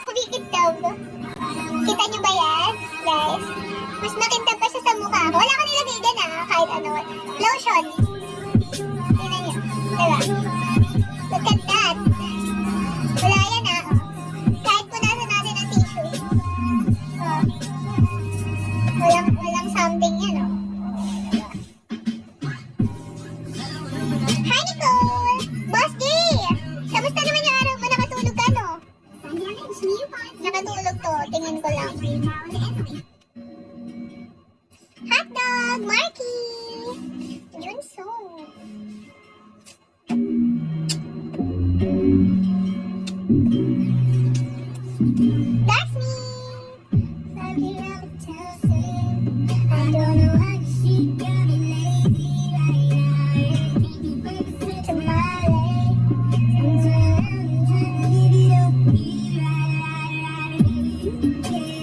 Kumikintab. Kita nyo ba yan, guys? Mas makintab pa siya sa mukha ko. Wala ko nilagay dyan kahit ano. Lotion. Tingnan nyo. Diba? Look at that. Wala yan kahit punasan natin ang tissue. Walang something yan Hi Nicole! Boss J! Kamusta naman yung araw mo? Nakatulog ka Nakatulog to. Tingin ko lang. Hotdog! Marky! Yun so. That's me! I don't know how she got me lazy right now. To my leg.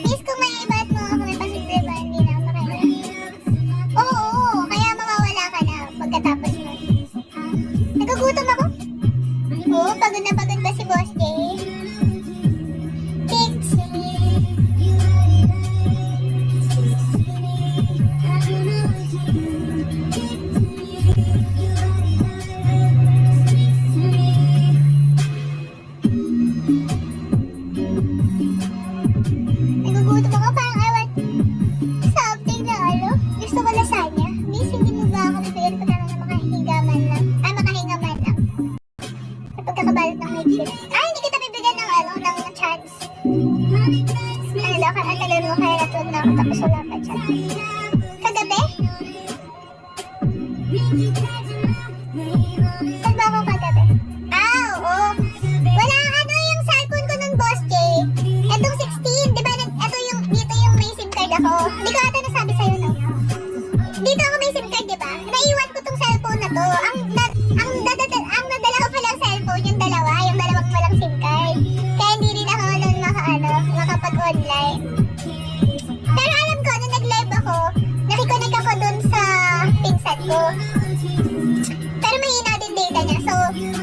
Miss, kung may iba't mo ako may pasimple ba, hindi na ako makailan. Oo, kaya mawawala ka na pagkatapos mo. Nagugutom ako? Oo, pagod na pagod ba si Boss J? Nagugutom ako, parang I want something na gusto ko lasagna. Miss, hindi mo ba ako bibigyan ko na makahinga man lang? Makahinga man lang. Sa pagkakabalot ng midship. Hindi kita bibigyan ng chance. Ano daw, ang tagal mo kaya natulog na ako tapos wala pa chance. Kagabi? Saan ba ako kagabi? Oo. Wala yung cellphone ko nun, Boss J. Etong 16, di ba? Dito yung may SIM card ako. Hindi ko ata nasabi sa'yo, no? Dito ako may SIM card, di ba? Naiwan ko tong cellphone na to. Ang nadala ko palang cellphone, yung dalawang walang SIM card. Kaya hindi rin ako nun makapag-online. Pero alam ko, nung nag-live ako, nakiconnect ako dun sa pinsan ko. Pero mahina din data niya. So,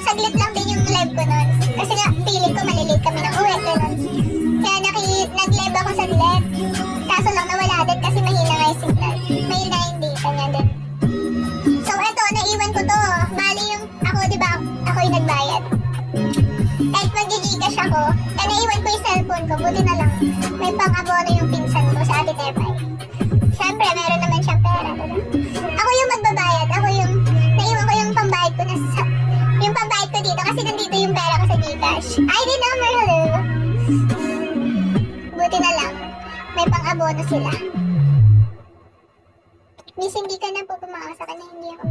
saglit lang din yung live ko nun. Kasi nga, feeling ko malilate kami ng uwi. Ganun. Kaya nag-live ako saglit. Kaso lang nawala din kasi mahina nga yung signal. Mahina yung data niya din. So, eto, naiwan ko to. Bali yung ako, di ba? Ako yung nagbayad. Kahit mag-Gcash ako, naiwan ko yung cellphone ko. Buti na lang. May pang-abono yung pinsan ko sa Ate Tepay. Siyempre, meron naman siyang pera. Diba? Ako yung magbabayad. Ako yung, naiwan ko yung pambayad ko yung pambayad ko dito kasi nandito yung pera ko sa Gcash. ID number, hello. Buti na lang. May pang-abono sila. Miss, hindi ka na po pumawa sa kanya. Hindi ako